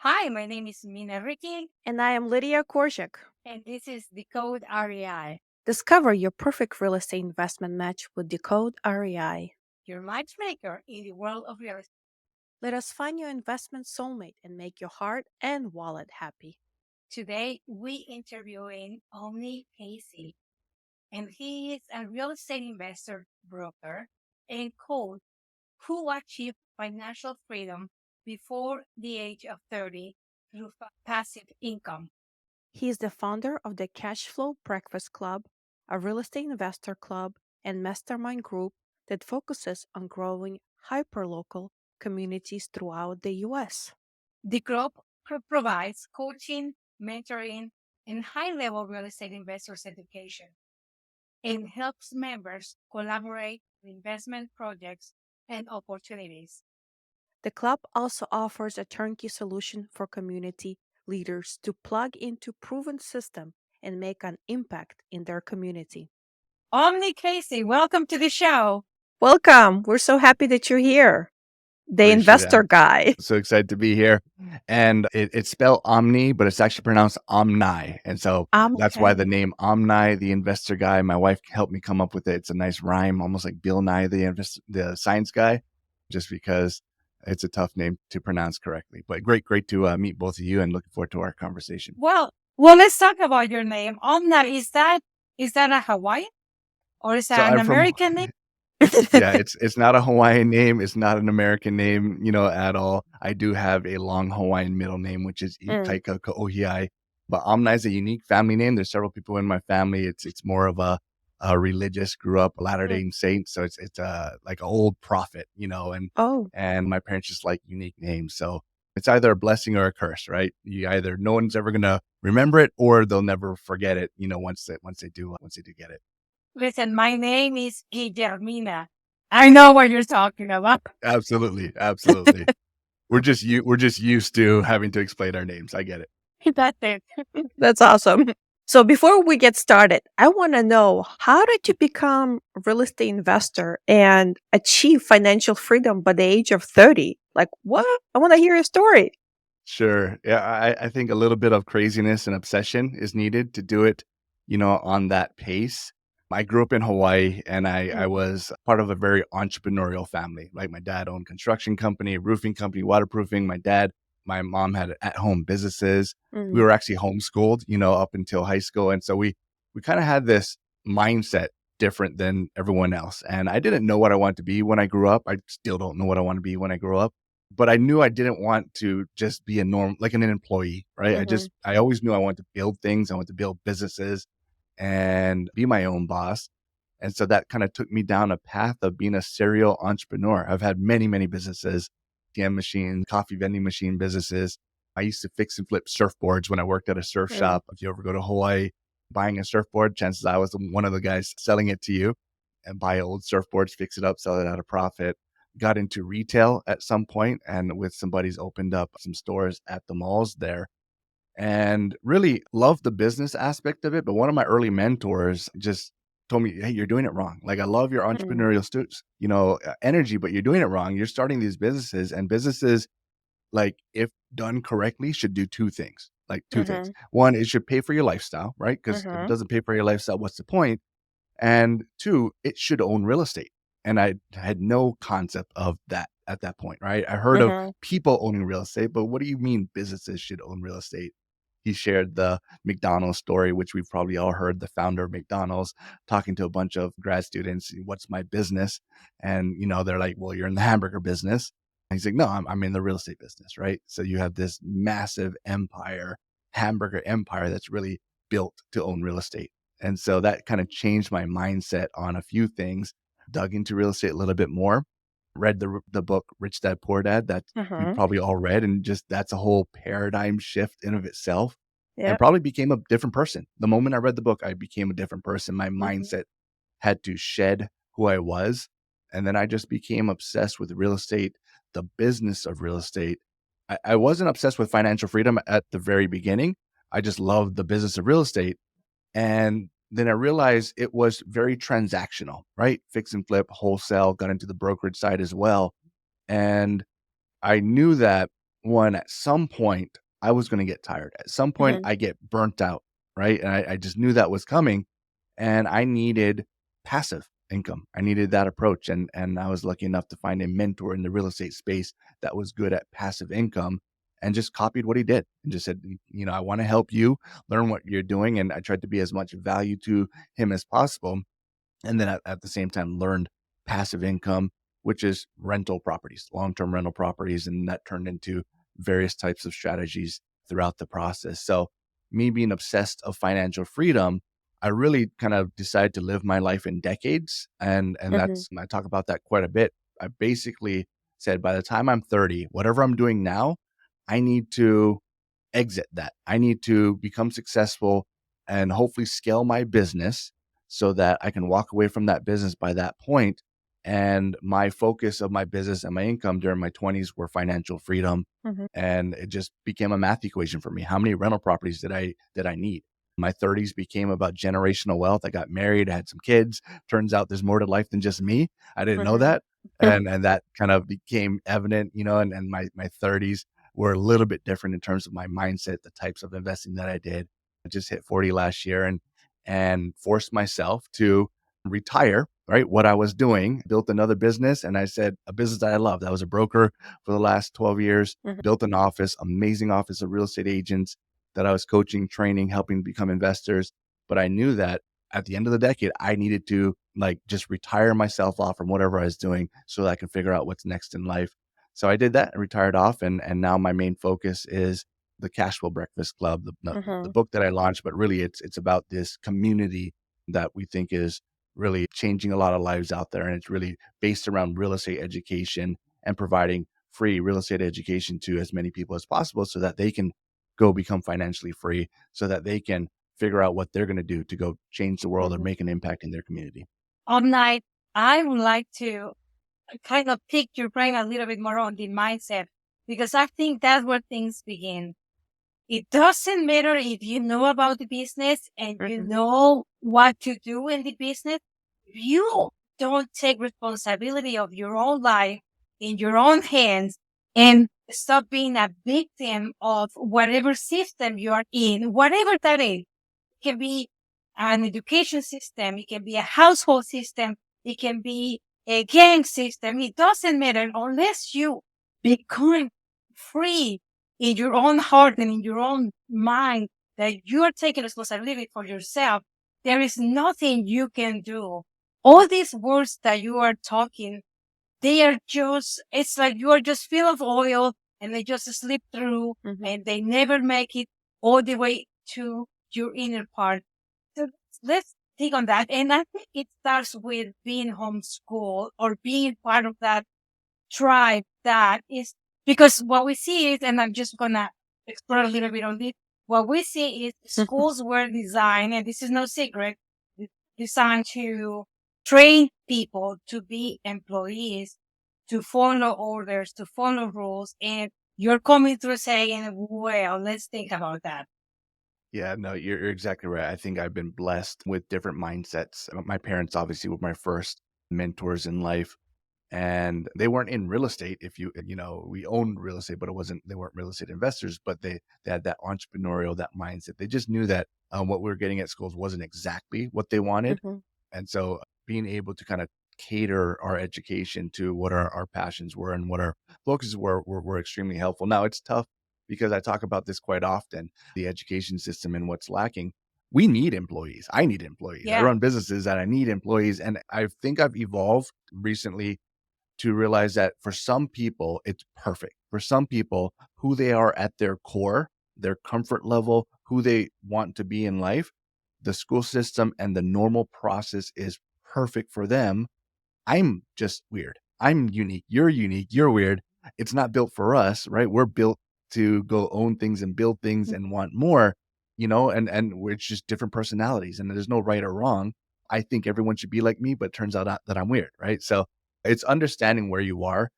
Hi, my name is Mina Rickey, And I am Lydia Korczak. and this is Decode REI, Discover your perfect real estate investment match with Decode REI. your matchmaker in the world of real estate. Let us find your investment soulmate and make your heart and wallet happy. Today, we interviewing Omni Casey, and he is a real estate investor, broker, and coach who achieved financial freedom before the age of 30 through passive income. He is the founder of the Cashflow Breakfast Club, a real estate investor club and mastermind group that focuses on growing hyperlocal communities throughout the US. The group provides coaching, mentoring, and high-level real estate investors education, and helps members collaborate on investment projects and opportunities. The club also offers a turnkey solution for community leaders to plug into proven system and make an impact in their community. Omni Casey, welcome to the show. Welcome. We're so happy that you're here. The Appreciate it. investor guy. So excited to be here. And it's spelled Omni, but it's actually pronounced Omni. And so that's why the Okay. name Omni, the investor guy. My wife helped me come up with it. It's a nice rhyme, almost like Bill Nye, the science guy, just because it's a tough name to pronounce correctly. But great to meet both of you, and looking forward to our conversation. Well, let's talk about your name. Omni, is that a Hawaiian or is So that an I'm from American name? Yeah, it's not a Hawaiian name. It's not an American name, at all. I do have a long Hawaiian middle name, which is Mm. Ikaika Kaohiai. But Omni is a unique family name. There's several people in my family. It's more of a religious, grew up Mm. Latter-day Saint. So it's like an old prophet, Oh, and my parents just like unique names. So it's either a blessing or a curse, right? You either no one's ever gonna remember it, or they'll never forget it, once they do get it. Listen, my name is Guillermina. I know what you're talking about. Absolutely. Absolutely. We're just used to having to explain our names. I get it. That's it. that's awesome. So before we get started, I want to know, how did you become a real estate investor and achieve financial freedom by the age of 30? Like what? I want to hear your story. Sure. Yeah, I think a little bit of craziness and obsession is needed to do it, on that pace. I grew up in Hawaii, and I Mm. was part of a very entrepreneurial family. Like, my dad owned construction company, roofing company, waterproofing. My mom had at-home businesses. We Mm. were actually homeschooled, up until high school. And so we kind of had this mindset different than everyone else. And I didn't know what I wanted to be when I grew up. I still don't know what I want to be when I grow up, but I knew I didn't want to just be like an employee, right? Mhm. I always knew I wanted to build things. I wanted to build businesses and be my own boss. And so that kind of took me down a path of being a serial entrepreneur. I've had many, many businesses, TM machine, coffee vending machine businesses. I used to fix and flip surfboards when I worked at a surf Mm. shop. If you ever go to Hawaii, buying a surfboard, chances I was one of the guys selling it to you, and buy old surfboards, fix it up, sell it at a profit. Got into retail at some point, and with some buddies opened up some stores at the malls there, and really loved the business aspect of it. But one of my early mentors just told me, "Hey, you're doing it wrong. Like, I love your Mm. entrepreneurial energy, but you're doing it wrong. You're starting these businesses, and businesses, like, if done correctly, should do two things. Like, two things. Mhm. One, it should pay for your lifestyle, right? Because if it Mhm. doesn't pay for your lifestyle, what's the point? And two, it should own real estate." And I had no concept of that at that point, right? I heard of Mhm. people owning real estate, but what do you mean businesses should own real estate? He shared the McDonald's story, which we've probably all heard, the founder of McDonald's talking to a bunch of grad students, "What's my business?" And, they're like, "Well, you're in the hamburger business." And he's like, "No, I'm in the real estate business," right? So you have this massive empire, hamburger empire, that's really built to own real estate. And so that kind of changed my mindset on a few things. Dug into real estate a little bit more, read the book Rich Dad Poor Dad, that we've Mhm. probably all read, and just that's a whole paradigm shift in of itself, and Yep. probably became a different person. The moment I read the book, I became a different person. My Mhm. mindset had to shed who I was, and then I just became obsessed with real estate, the business of real estate. I wasn't obsessed with financial freedom at the very beginning. I just loved the business of real estate, and then I realized it was very transactional, right? Fix and flip, wholesale, got into the brokerage side as well. And I knew that one, at some point, I was going to get tired. At some point, Mhm. I get burnt out, right? And I just knew that was coming, and I needed passive income. I needed that approach, and I was lucky enough to find a mentor in the real estate space that was good at passive income, and just copied what he did and just said, I want to help you learn what you're doing, and I tried to be as much value to him as possible. And then at the same time learned passive income, which is rental properties, long-term rental properties, and that turned into various types of strategies throughout the process. So me being obsessed of financial freedom, I really kind of decided to live my life in decades, and Mhm. that's, I talk about that quite a bit. I basically said by the time I'm 30, whatever I'm doing now, I need to exit that. I need to become successful and hopefully scale my business so that I can walk away from that business by that point. And my focus of my business and my income during my 20s were financial freedom. Mhm. And it just became a math equation for me. How many rental properties did I need? My 30s became about generational wealth. I got married, I had some kids. Turns out there's more to life than just me. I didn't know Mhm. that. And that kind of became evident, and my 30s were a little bit different in terms of my mindset, the types of investing that I did. I just hit 40 last year and forced myself to retire, right? What I was doing, built another business. And I said, a business that I loved. I was a broker for the last 12 years, Mhm. built an office, amazing office of real estate agents that I was coaching, training, helping become investors. But I knew that at the end of the decade, I needed to like just retire myself off from whatever I was doing so that I can figure out what's next in life. So I did that and retired off, and now my main focus is the Cashflow Breakfast Club, the Mhm. book that I launched. But really, it's about this community that we think is really changing a lot of lives out there, and it's really based around real estate education and providing free real estate education to as many people as possible, so that they can go become financially free, so that they can figure out what they're going to do to go change the world or Mhm. make an impact in their community. Omni, I would like to kind of pick your brain a little bit more on the mindset because I think that's where things begin. It doesn't matter if you know about the business and you Mhm. know what to do in the business. If you don't take responsibility of your own life in your own hands and stop being a victim of whatever system you are in, whatever that is, it can be an education system, it can be a household system, it can be a gang system. It doesn't matter unless you become free in your own heart and in your own mind that you are taking responsibility for yourself. There is nothing you can do. All these words that you are talking, they are just, it's like you are just filled of oil and they just slip through Mhm. and they never make it all the way to your inner part. So let's think on that. And I think it starts with being homeschooled or being part of that tribe that is, because what we see is, and I'm just going to explore a little bit on this. What we see is schools were designed, and this is no secret, designed to train people to be employees, to follow orders, to follow rules. And you're coming through saying, well, let's think about that. Yeah, no, you're exactly right. I think I've been blessed with different mindsets. My parents obviously were my first mentors in life, and they weren't in real estate. We owned real estate, but they weren't real estate investors, but they had that entrepreneurial, that mindset. They just knew that what we were getting at schools wasn't exactly what they wanted. Mhm. And so being able to kind of cater our education to what our passions were and what our focuses were extremely helpful. Now it's tough because I talk about this quite often, the education system and what's lacking. We need employees. I need employees. I Yeah. run businesses and I need employees. And I think I've evolved recently to realize that for some people, it's perfect. For some people, who they are at their core, their comfort level, who they want to be in life, the school system and the normal process is perfect for them. I'm just weird. I'm unique. You're weird. It's not built for us, right? We're built to go own things and build things and want more, and we're just different personalities, and there's no right or wrong. I think everyone should be like me, but it turns out that I'm weird, right? So it's understanding where you are.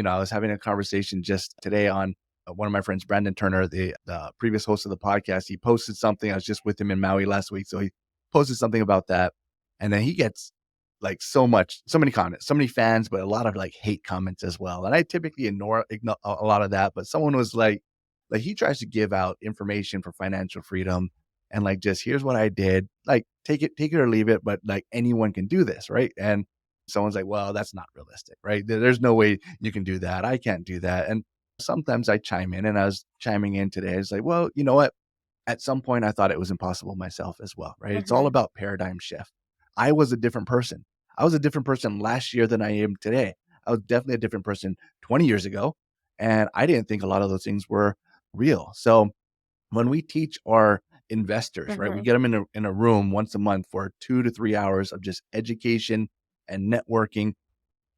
I was having a conversation just today on one of my friends, Brandon Turner, the previous host of the podcast. He posted something. I was just with him in Maui last week. So he posted something about that. And then he gets like so many comments, so many fans, but a lot of like hate comments as well. And I typically ignore a lot of that. But someone was like he tries to give out information for financial freedom and like just here's what I did. Like take it or leave it, but like anyone can do this, right? And someone's like, well, that's not realistic, right? There's no way you can do that. I can't do that. And sometimes I chime in, and I was chiming in today. I was like, well, you know what? At some point, I thought it was impossible myself as well, right? It's all Mhm. about paradigm shift. I was a different person. I was a different person last year than I am today. I was definitely a different person 20 years ago. And I didn't think a lot of those things were real. So when we teach our investors, right, we Mhm. get them in a room once a month for 2 to 3 hours of just education and networking.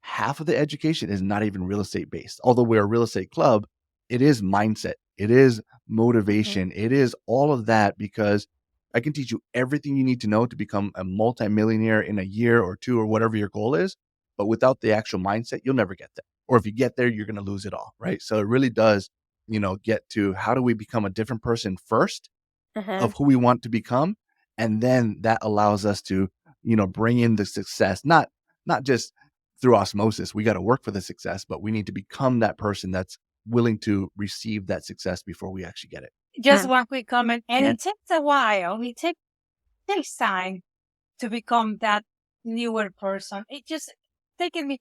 Half of the education is not even real estate based. Although we're a real estate club, it is mindset, it is Mhm. motivation, it is all of that because I can teach you everything you need to know to become a multimillionaire in a year or two or whatever your goal is. But without the actual mindset, you'll never get there. Or if you get there, you're going to lose it all. Right. So it really does, get to how do we become a different person first of Mhm. who we want to become. And then that allows us to, bring in the success, not just through osmosis. We got to work for the success, but we need to become that person that's willing to receive that success before we actually get it. Just Mm. one quick comment, and Yeah. it takes a while. Takes time to become that newer person. It just taken me.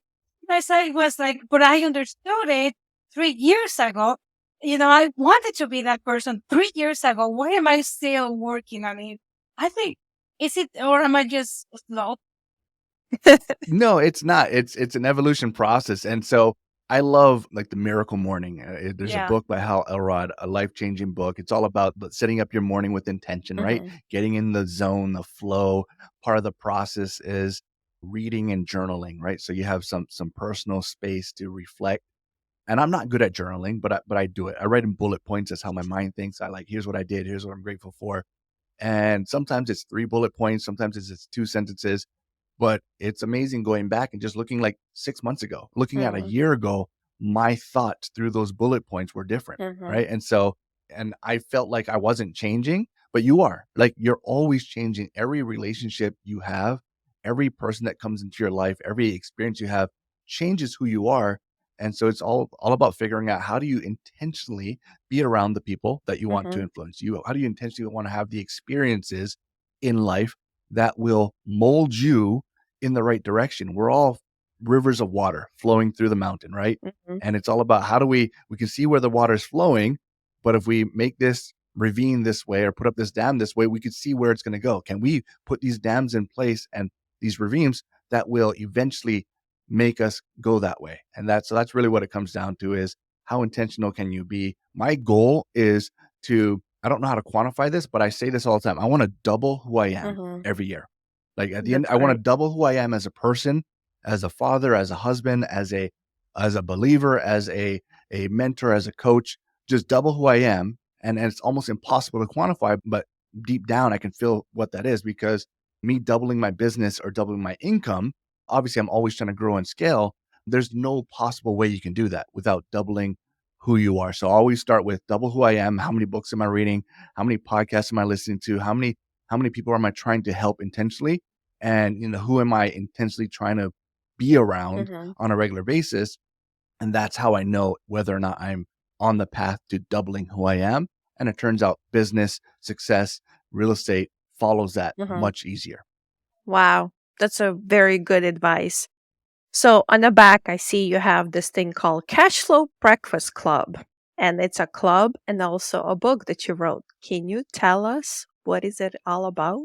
I was like, but I understood it 3 years ago. I wanted to be that person 3 years ago. Why am I still working on it? I think is it, or am I just slow? No, it's not. It's an evolution process, and so I love like the Miracle Morning. There's a Yeah. book by Hal Elrod, a life changing book. It's all about setting up your morning with intention, right? Mhm. Getting in the zone, the flow. Part of the process is reading and journaling, right? So you have some personal space to reflect. And I'm not good at journaling, but I do it. I write in bullet points. That's how my mind thinks. I like here's what I did. Here's what I'm grateful for. And sometimes it's 3 bullet points, sometimes it's just 2 sentences, but it's amazing going back and just looking like 6 months ago, looking at a Mhm. year ago, my thoughts through those bullet points were different, Mhm. right? And I felt like I wasn't changing, but you are. Like, you're always changing. Every relationship you have, every person that comes into your life, every experience you have changes who you are, and so it's all about figuring out how do you intentionally be around the people that you want to Mhm. influence you? How do you intentionally want to have the experiences in life that will mold you in the right direction? We're all rivers of water flowing through the mountain, right? Mhm. And it's all about how do we can see where the water is flowing, but if we make this ravine this way or put up this dam this way, we could see where it's going to go. Can we put these dams in place and these ravines that will eventually make us go that way? And that's really what it comes down to is how intentional can you be? My goal is to, I don't know how to quantify this, but I say this all the time. I want to double who I am Mhm. every year. Like at the end, That's I want to great. double who I am as a person, as a father, as a husband, as a believer, as a mentor, as a coach, just double who I am. And it's almost impossible to quantify, but deep down I can feel what that is because me doubling my business or doubling my income, obviously I'm always trying to grow and scale. There's no possible way you can do that without doubling who you are. So I always start with double who I am. How many books am I reading? How many podcasts am I listening to? How many people am I trying to help intentionally? And who am I intentionally trying to be around Mhm. on a regular basis? And that's how I know whether or not I'm on the path to doubling who I am. And it turns out business, success, real estate follows that Mhm. much easier. Wow. That's a very good advice. So on the back, I see you have this thing called Cashflow Breakfast Club, and it's a club and also a book that you wrote. Can you tell us what is it all about?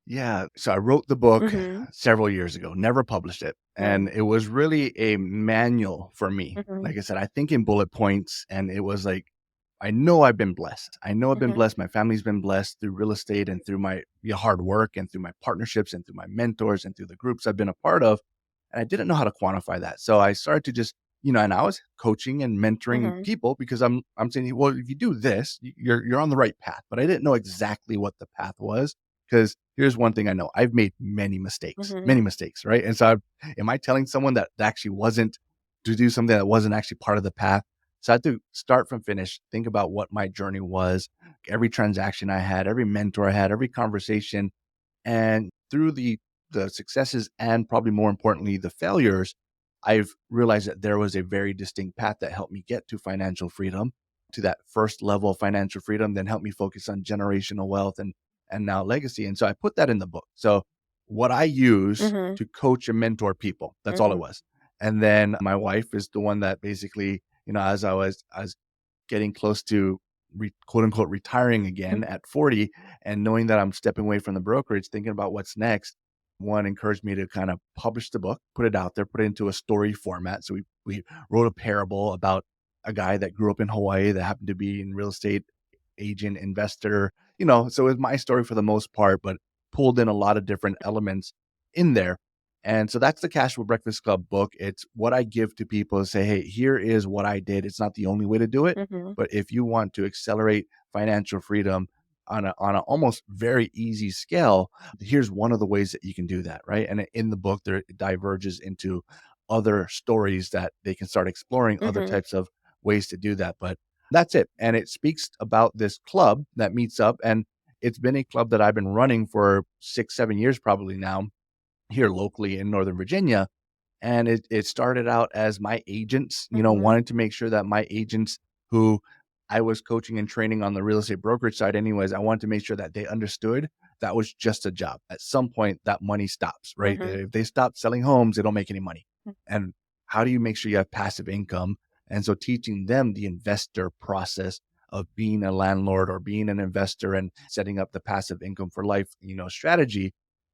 Yeah. So I wrote the book Mhm. several years ago, never published it. And Mm. it was really a manual for me. Mhm. Like I said, I think in bullet points, and it was like, I know I've been blessed. I know I've been Mhm. blessed. My family's been blessed through real estate and through my hard work and through my partnerships and through my mentors and through the groups I've been a part of. And I didn't know how to quantify that. So I started to just, and I was coaching and mentoring Mhm. people because I'm saying, well, if you do this, you're on the right path. But I didn't know exactly what the path was because here's one thing I know: I've made Mhm. many mistakes, right? And so, am I telling someone that actually wasn't to do something that wasn't actually part of the path? So I had to start from finish, think about what my journey was, every transaction I had, every mentor I had, every conversation, and through the the successes and probably more importantly, the failures, I've realized that there was a very distinct path that helped me get to financial freedom, to that first level of financial freedom, then helped me focus on generational wealth and now legacy. And so I put that in the book. So what I use Mm-hmm. to coach and mentor people, that's all it Mm-hmm. was. And then my wife is the one that basically, as I was getting close to quote unquote retiring again at 40 and knowing that I'm stepping away from the brokerage, thinking about what's next, one encouraged me to kind of publish the book, put it out there, put it into a story format. So we wrote a parable about a guy that grew up in Hawaii that happened to be in real estate agent, investor, so it's my story for the most part, but pulled in a lot of different elements in there. And so that's the Cashflow Breakfast Club book. It's what I give to people to say, hey, here is what I did. It's not the only way to do it, Mm-hmm. but if you want to accelerate financial freedom on a almost very easy scale, here's one of the ways that you can do that, right? And in the book, there it diverges into other stories that they can start exploring other Mm-hmm. types of ways to do that. But that's it. And it speaks about this club that meets up. And it's been a club that I've been running for 6, 7 years probably now here locally in Northern Virginia. And it started out as my agents, Mm-hmm. wanted to make sure that my agents who I was coaching and training on the real estate brokerage side anyways, I wanted to make sure that they understood that was just a job. At some point, that money stops, right? Mm-hmm. If they stop selling homes, they don't make any money. And how do you make sure you have passive income? And so teaching them the investor process of being a landlord or being an investor and setting up the passive income for life, strategy.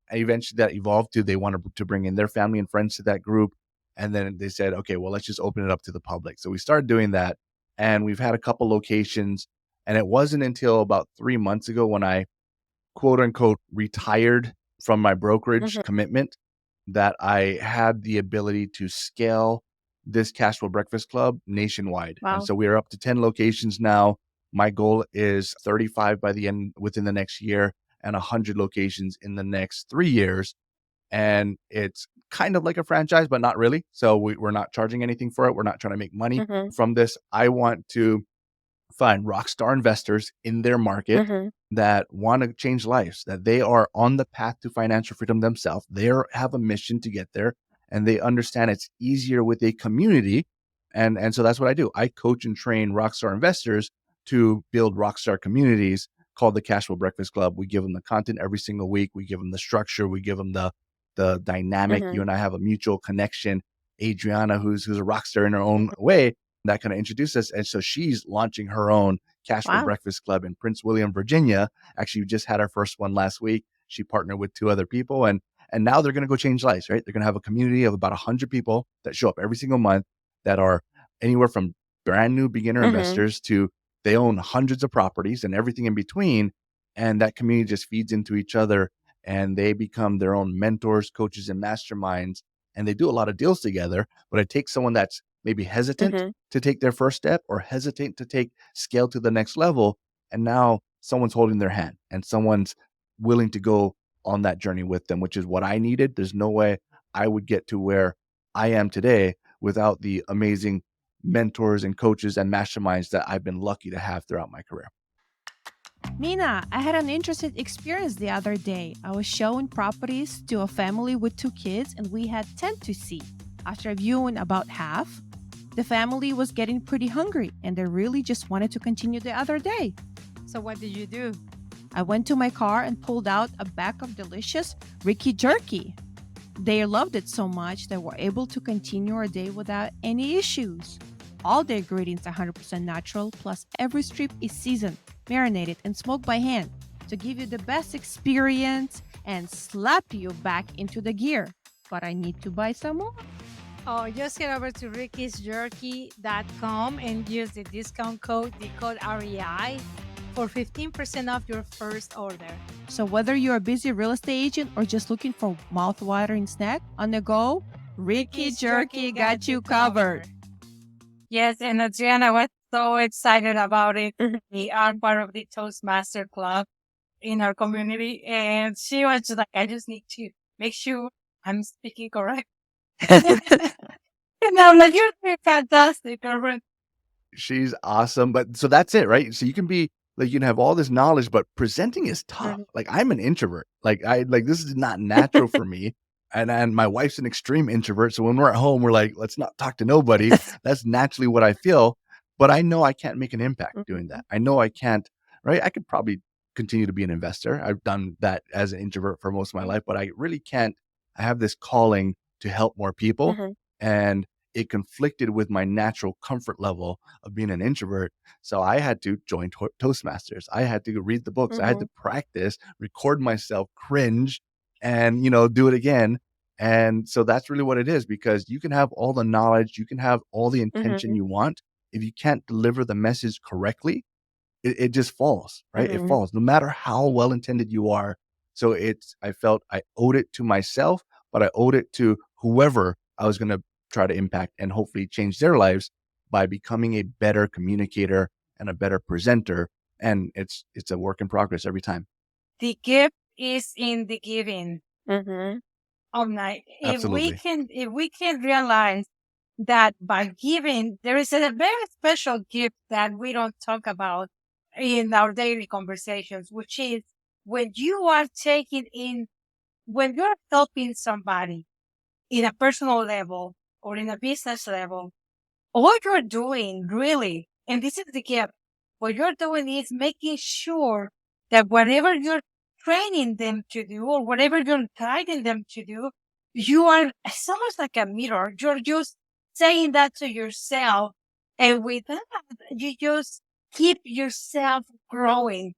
And eventually that evolved to they wanted to bring in their family and friends to that group. And then they said, okay, well, let's just open it up to the public. So we started doing that. And we've had a couple locations. And it wasn't until about 3 months ago when I quote unquote retired from my brokerage Mm-hmm. commitment that I had the ability to scale this Cashflow Breakfast Club nationwide. And Wow. so we are up to 10 locations now. My goal is 35 by the end within the next year and 100 locations in the next 3 years. And it's kind of like a franchise, but not really. So we're not charging anything for it. We're not trying to make money Mm-hmm. from this. I want to find rock star investors in their market Mm-hmm. that want to change lives, that they are on the path to financial freedom themselves. They have a mission to get there and they understand it's easier with a community. And so that's what I do. I coach and train rock star investors to build rock star communities called the Cashflow Breakfast Club. We give them the content every single week. We give them the structure. We give them the dynamic. Mm-hmm. You and I have a mutual connection. Adriana, who's a rock star in her own way, that kind of introduced us. And so she's launching her own Cashflow Wow. Breakfast Club in Prince William, Virginia. Actually, we just had our first one last week. She partnered with 2 other people and now they're going to go change lives, right? They're going to have a community of about 100 people that show up every single month that are anywhere from brand new beginner Mm-hmm. investors to they own hundreds of properties and everything in between. And that community just feeds into each other and they become their own mentors, coaches, and masterminds. And they do a lot of deals together, but it takes someone that's maybe hesitant Mm-hmm. to take their first step or hesitate to take scale to the next level. And now someone's holding their hand and someone's willing to go on that journey with them, which is what I needed. There's no way I would get to where I am today without the amazing mentors and coaches and masterminds that I've been lucky to have throughout my career. Mina, I had an interesting experience the other day. I was showing properties to a family with 2 kids, and we had 10 to see. After viewing about half, the family was getting pretty hungry, and they really just wanted to continue the other day. So what did you do? I went to my car and pulled out a bag of delicious Rickey Jerky. They loved it so much that we're able to continue our day without any issues. All the ingredients are 100% natural, plus every strip is seasoned, marinated, and smoked by hand to give you the best experience and slap you back into the gear. But I need to buy some more. Oh, just head over to rickysjerky.com and use the discount code Decode REI for 15% off your first order. So whether you're a busy real estate agent or just looking for mouth-watering snack on the go, Rickey Jerky got you covered. Yes, and Adriana was so excited about it. Mhm. We are part of the Toastmaster Club in our community, and she was just like, I just need to make sure I'm speaking correct. And I'm like, you're doing fantastic, girlfriend. She's awesome. But so that's it, right? So you can be like you can have all this knowledge, but presenting is tough. Mhm. Like I'm an introvert. Like this is not natural for me. And my wife's an extreme introvert. So when we're at home, we're like, let's not talk to nobody. That's naturally what I feel. But I know I can't make an impact doing that. Mhm. I know I can't, right? I could probably continue to be an investor. I've done that as an introvert for most of my life, but I really can't. I have this calling to help more people. Mhm. And it conflicted with my natural comfort level of being an introvert. So I had to join Toastmasters. I had to read the books. I had Mhm. to practice, record myself, cringe, and do it again. And so that's really what it is, because you can have all the knowledge, you can have all the intention Mhm. you want. If you can't deliver the message correctly, it just falls, right? It Mhm. falls no matter how well intended you are. So I felt I owed it to myself, but I owed it to whoever I was going to try to impact and hopefully change their lives by becoming a better communicator and a better presenter. And it's a work in progress every time. The gift is in the giving. Mhm. Omni. Absolutely. If we can realize that by giving, there is a very special gift that we don't talk about in our daily conversations, which is when you are when you're helping somebody in a personal level or in a business level, all you're doing really, and this is the gift, what you're doing is making sure that whatever you're training them to do or whatever you're guiding them to do, you are, it's almost like a mirror. You're just saying that to yourself. And with that, you just keep yourself growing.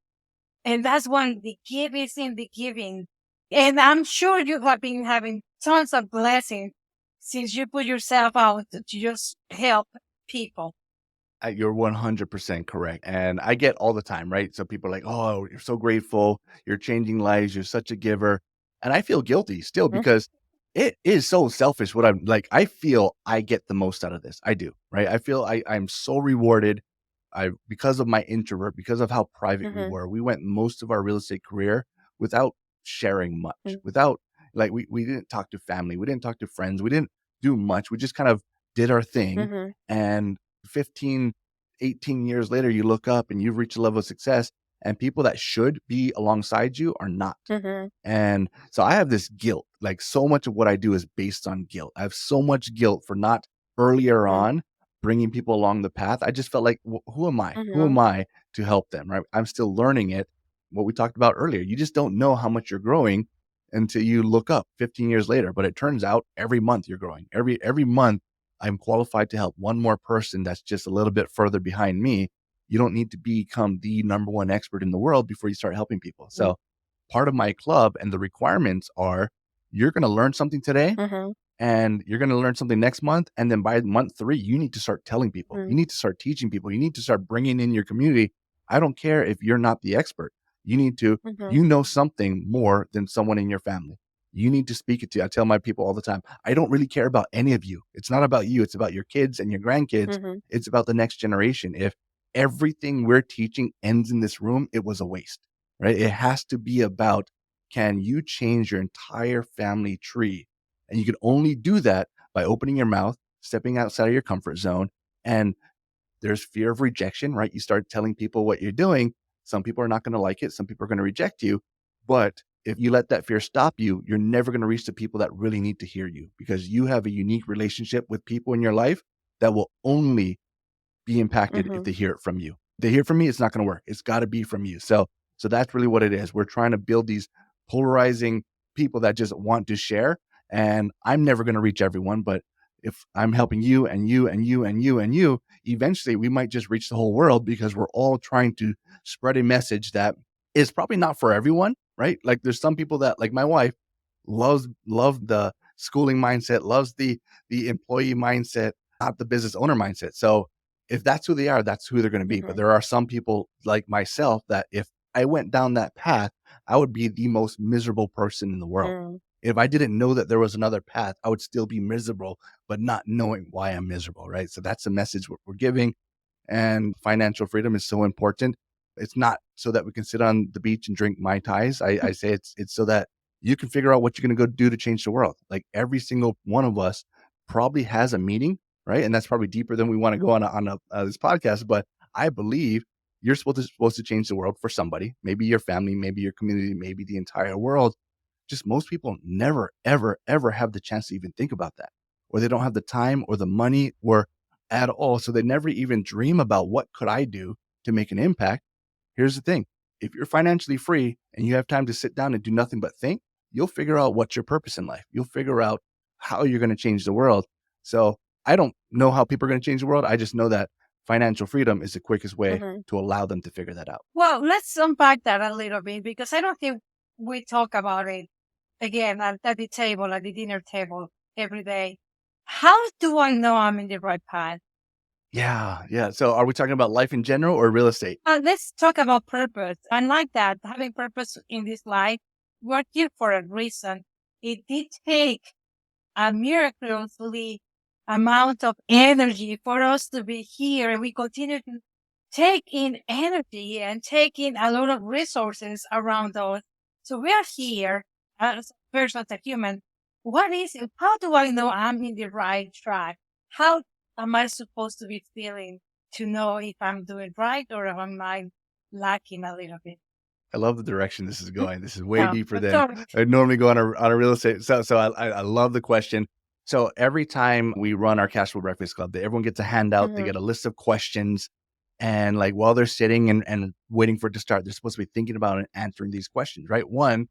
And that's when the give is in the giving. And I'm sure you have been having tons of blessings since you put yourself out to just help people. You're 100% correct. And I get all the time, right? So people are like, oh, you're so grateful. You're changing lives. You're such a giver. And I feel guilty still Mhm. because it is so selfish what I'm like. I feel I get the most out of this. I do, right? I feel I'm so rewarded. Because of my introvert, because of how private we Mhm. were, we went most of our real estate career without sharing much, Mhm. without like, we didn't talk to family. We didn't talk to friends. We didn't do much. We just kind of did our thing. Mhm. And 15, 18 years later, you look up and you've reached a level of success, and people that should be alongside you are not. Mhm. And so I have this guilt. Like so much of what I do is based on guilt. I have so much guilt for not earlier Mhm. on bringing people along the path. I just felt like, who am I? Who Mhm. am I to help them? Right? I'm still learning it. What we talked about earlier, you just don't know how much you're growing until you look up 15 years later. But it turns out every month you're growing. Every month I'm qualified to help one more person that's just a little bit further behind me. You don't need to become the number one expert in the world before you start helping people. Mhm. So part of my club and the requirements are, you're going to learn something today Mhm. and you're going to learn something next month. And then by month 3, you need to start telling people, you Mhm. need to start teaching people, you need to start bringing in your community. I don't care if you're not the expert. You need to, Mhm. you know something more than someone in your family. You need to speak it to. I tell my people all the time, I don't really care about any of you. It's not about you. It's about your kids and your grandkids. Mhm. It's about the next generation. If everything we're teaching ends in this room, it was a waste, right? It has to be about, can you change your entire family tree? And you can only do that by opening your mouth, stepping outside of your comfort zone. And there's fear of rejection, right? You start telling people what you're doing. Some people are not going to like it. Some people are going to reject you. But if you let that fear stop you, you're never going to reach the people that really need to hear you, because you have a unique relationship with people in your life that will only be impacted if Mhm. they hear it from you. They hear from me, it's not going to work. It's got to be from you. So that's really what it is. We're trying to build these polarizing people that just want to share. And I'm never going to reach everyone, but if I'm helping you and you and you and you and you, eventually we might just reach the whole world, because we're all trying to spread a message that is probably not for everyone, right? Like there's some people that, like my wife, love the schooling mindset, loves the employee mindset, not the business owner mindset. So if that's who they are, that's who they're going to be. But Mhm. there are some people like myself that if I went down that path, I would be the most miserable person in the world. Mhm. If I didn't know that there was another path, I would still be miserable, but not knowing why I'm miserable, right? So that's the message we're giving. And financial freedom is so important. It's not so that we can sit on the beach and drink Mai Tais. I say it's so that you can figure out what you're going to go do to change the world. Like every single one of us probably has a meaning, right? And that's probably deeper than we want to go on this podcast. But I believe You're supposed to change the world for somebody, maybe your family, maybe your community, maybe the entire world. Just most people never, ever, ever have the chance to even think about that, or they don't have the time or the money or at all. So they never even dream about what could I do to make an impact. Here's the thing. If you're financially free and you have time to sit down and do nothing but think, you'll figure out what's your purpose in life. You'll figure out how you're going to change the world. So I don't know how people are going to change the world. I just know that financial freedom is the quickest way to allow them to figure that out. Well, let's unpack that a little bit because I don't think we talk about it again at the table, at the dinner table every day. How do I know I'm in the right path? Yeah. So are we talking about life in general or real estate? Let's talk about purpose. I like that. Having purpose in this life, we're here for a reason. It did take a miraculously amount of energy for us to be here, and we continue to take in energy and take in a lot of resources around us. So we are here as a person, as a human. What is it? How do I know I'm in the right track? How am I supposed to be feeling to know if I'm doing right or if I'm lacking a little bit? I love the direction this is going. This is way Oh, deeper I'm than sorry. I normally go on a real estate. So I love the question. So every time we run our Cashflow Breakfast Club, everyone gets a handout. They get a list of questions. And like while they're sitting and waiting for it to start, they're supposed to be thinking about and answering these questions, right? One,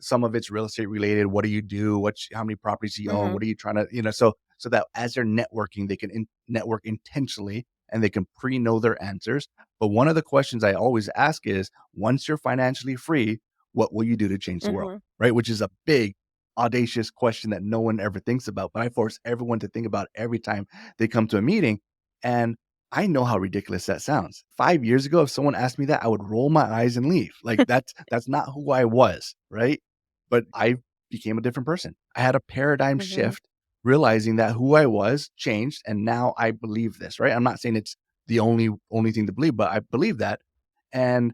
some of it's real estate related. What do you do? How many properties do you own? What are you trying to, so that as they're networking, they can network intentionally and they can pre-know their answers. But one of the questions I always ask is, once you're financially free, what will you do to change the world? Right? Which is a big, audacious question that no one ever thinks about, but I force everyone to think about every time they come to a meeting. And I know how ridiculous that sounds. 5 years ago, if someone asked me that, I would roll my eyes and leave. Like that's not who I was, right? But I became a different person. I had a paradigm shift, realizing that who I was changed, and now I believe this, right? I'm not saying it's the only thing to believe, but I believe that. And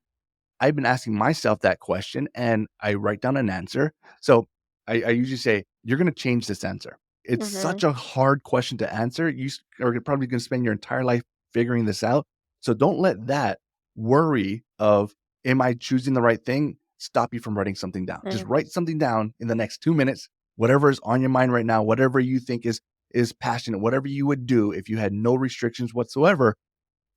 I've been asking myself that question and I write down an answer. So I usually say, you're going to change this answer. It's such a hard question to answer. You are probably going to spend your entire life figuring this out. So don't let that worry of, am I choosing the right thing, stop you from writing something down. Just write something down in the next 2 minutes, whatever is on your mind right now, whatever you think is passionate, whatever you would do if you had no restrictions whatsoever.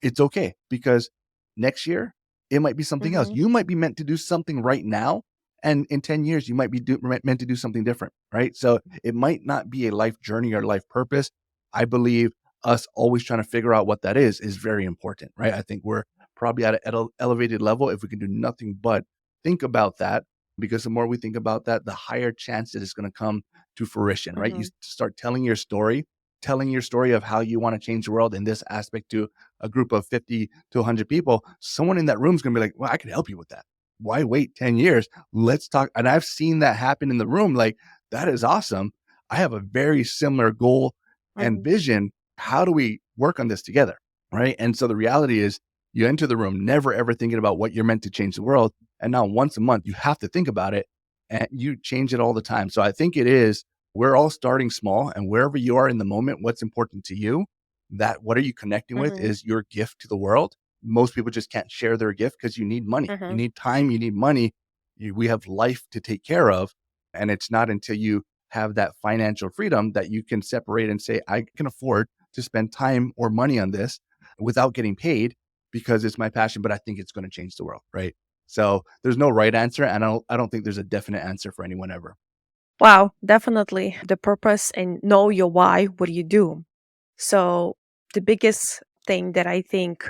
It's okay, because next year it might be something else. You might be meant to do something right now, and in 10 years you might be meant to do something different, right? So it might not be a life journey or life purpose. I believe us always trying to figure out what that is very important, right? I think we're probably at an elevated level if we can do nothing but think about that, because the more we think about that, the higher chance that it's going to come to fruition, right? You start telling your story of how you want to change the world in this aspect to a group of 50 to 100 people. Someone in that room is going to be like, well, I can help you with that. Why wait 10 years? Let's talk. And I've seen that happen in the room. Like, that is awesome. I have a very similar goal and vision. How do we work on this together? Right. And so the reality is, you enter the room never ever thinking about what you're meant to change the world. And now once a month, you have to think about it, and you change it all the time. So I think we're all starting small, and wherever you are in the moment, what's important to you, that what are you connecting with is your gift to the world. Most people just can't share their gift because you need money, you need time, you need money. We have life to take care of. And it's not until you have that financial freedom that you can separate and say, I can afford to spend time or money on this without getting paid, because it's my passion, but I think it's going to change the world, right? So there's no right answer, and I don't think there's a definite answer for anyone ever. Wow, definitely the purpose and know your why. What do you do? So the biggest thing that I think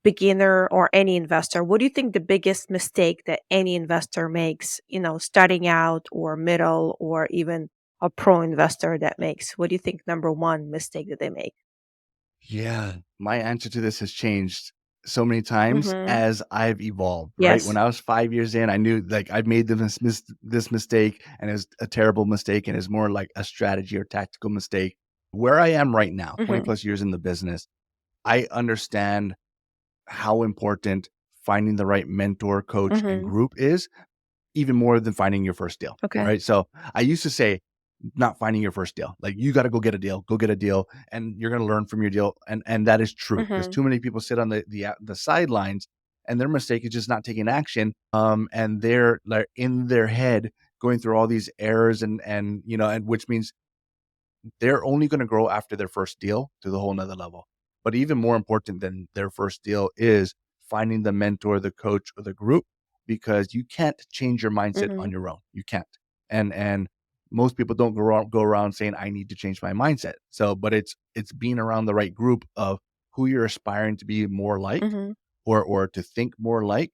beginner or any investor, what do you think the biggest mistake that any investor makes, starting out or middle or even a pro investor that makes? What do you think number one mistake that they make? Yeah, my answer to this has changed so many times as I've evolved, right? When Yes. I was 5 years in, I knew like I've made this mistake, and it was a terrible mistake, and it's more like a strategy or tactical mistake. Where I am right now, 20 plus years in the business, I understand how important finding the right mentor, coach, and group is, even more than finding your first deal. Okay. Right. So I used to say, not finding your first deal. Like, you got to go get a deal, and you're going to learn from your deal. And that is true. There's too many people sit on the sidelines and their mistake is just not taking action. And they're like in their head going through all these errors and which means they're only going to grow after their first deal to the whole nother level. But even more important than their first deal is finding the mentor, the coach, or the group, because you can't change your mindset on your own. You can't. And most people don't go around saying, I need to change my mindset. So, but it's being around the right group of who you're aspiring to be more like, or to think more like.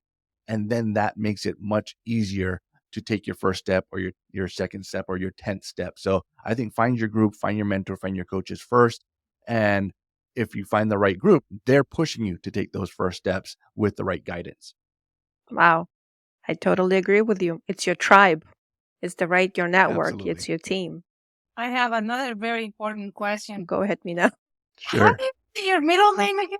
And then that makes it much easier to take your first step or your second step or your 10th step. So I think find your group, find your mentor, find your coaches first. And if you find the right group, they're pushing you to take those first steps with the right guidance. Wow. I totally agree with you. It's your tribe. It's your network. Absolutely. It's your team. I have another very important question. Go ahead, Mina. How Sure. do you say your middle name again?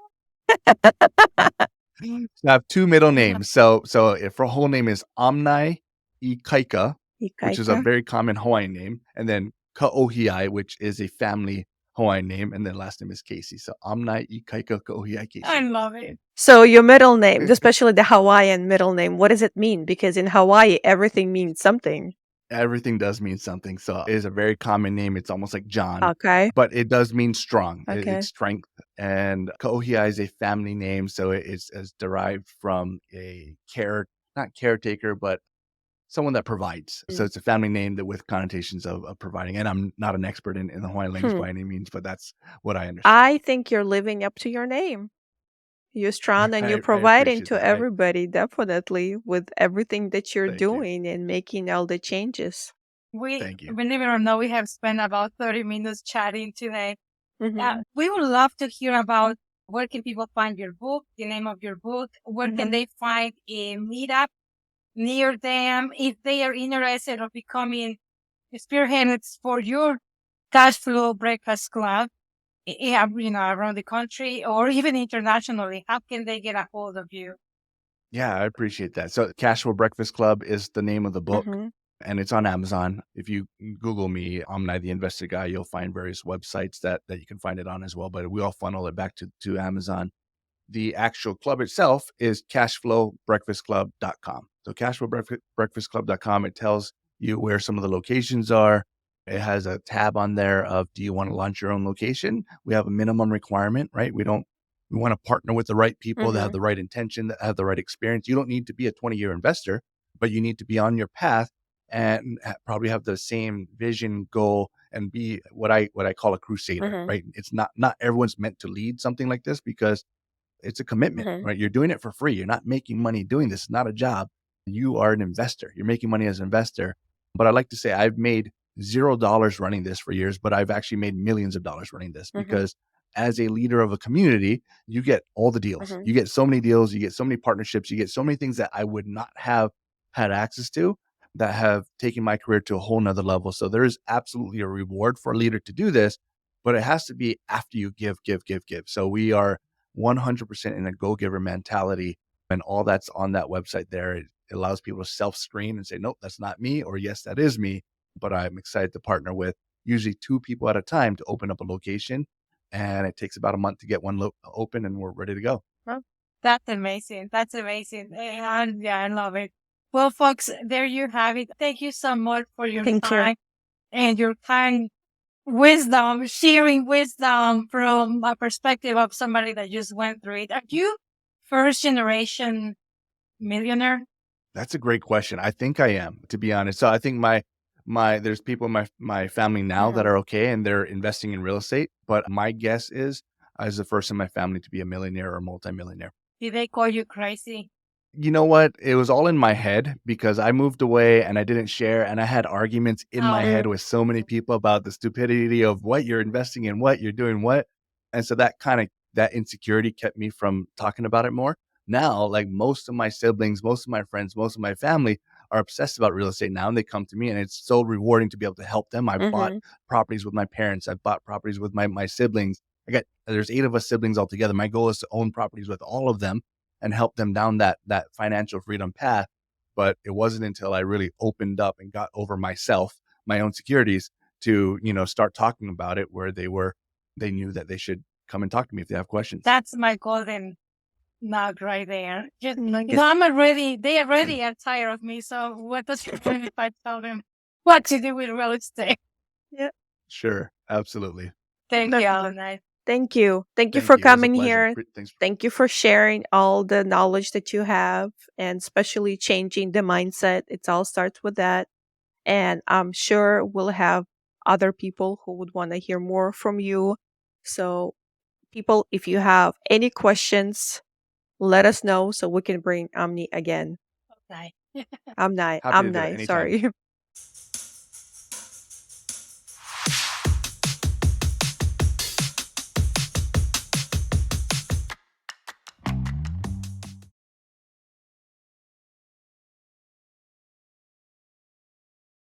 So I have two middle names. So if her whole name is Omni Ikaika, which is a Ikaika. very common Hawaiian name, and then Kaohiai, which is a family Hawaiian name, and then last name is Casey. So Omni Ikaika Kaohiai Casey. I love it. So your middle name, especially the Hawaiian middle name, what does it mean? Because in Hawaii, everything means something. Everything does mean something. So it is a very common name. It's almost like John. Okay. But it does mean strong. Okay. It's strength. And Kaohiai is a family name. So it's derived from not caretaker, but someone that provides. So it's a family name that with connotations of providing. And I'm not an expert in the Hawaiian language by any means, but that's what I understand. I think you're living up to your name. You're strong and you're I providing appreciate to that. everybody, definitely, with everything that you're Thank you. doing and making all the changes. Thank you. Believe it or not, we have spent about 30 minutes chatting today. Mhm. We would love to hear about where can people find your book, the name of your book, where can they find a meetup near them if they are interested of becoming spearheads for your Cashflow Breakfast Club, around the country or even internationally. How can they get a hold of you? Yeah, I appreciate that. So Cashflow Breakfast Club is the name of the book. Mhm. And it's on Amazon. If you Google me, Omni the Investor Guy, you'll find various websites that you can find it on as well. But we all funnel it back to Amazon. The actual club itself is cashflowbreakfastclub.com. So cashflowbreakfastclub.com, it tells you where some of the locations are. It has a tab on there of, do you want to launch your own location? We have a minimum requirement, right? We want to partner with the right people that have the right intention, that have the right experience. You don't need to be a 20-year investor, but you need to be on your path and probably have the same vision, goal, and be what I call a crusader, right? It's not everyone's meant to lead something like this because it's a commitment, right? You're doing it for free. You're not making money doing this. It's not a job. You are an investor. You're making money as an investor. But I like to say I've made $0 running this for years, but I've actually made millions of dollars running this because as a leader of a community, you get all the deals. You get so many deals. You get so many partnerships. You get so many things that I would not have had access to that have taken my career to a whole nother level. So there is absolutely a reward for a leader to do this, but it has to be after you give. So we are 100% in a go-giver mentality, and all that's on that website there. It allows people to self-screen and say, nope, that's not me, or yes, that is me. But I'm excited to partner with usually 2 people at a time to open up a location. And it takes about a month to get one open, and we're ready to go. That's amazing. That's amazing. And yeah, I love it. Well, folks, there you have it. Thank you so much for your time and your kind wisdom, sharing wisdom from a perspective of somebody that just went through it. Are you first generation millionaire? That's a great question. I think I am, to be honest. So I think there's people in my family now that are okay and they're investing in real estate. But my guess is I was the first in my family to be a millionaire or multimillionaire. Did they call you crazy? You know what? It was all in my head because I moved away and I didn't share, and I had arguments in my head with so many people about the stupidity of what you're investing in, what you're doing, what. And so that insecurity kept me from talking about it more. Now, like most of my siblings, most of my friends, most of my family are obsessed about real estate now, and they come to me, and it's so rewarding to be able to help them. I bought properties with my parents. I bought properties with my siblings. There's 8 of us siblings altogether. My goal is to own properties with all of them and help them down that financial freedom path. But it wasn't until I really opened up and got over myself, my own securities, to, start talking about it, where they knew that they should come and talk to me if they have questions. That's my golden knock right there. Just, Like, they already are tired of me. So what does it mean if I tell them what to do with real estate? yeah. Sure. Absolutely. Thank No, you, no. Alana. Thank you. Thank you Thank for you. It was a coming pleasure. here. Thanks. Thank you for sharing all the knowledge that you have and especially changing the mindset. It all starts with that. And I'm sure we'll have other people who would want to hear more from you. So, people, if you have any questions, let us know so we can bring Omni again. Bye. Happy to do it Omni, anytime. sorry.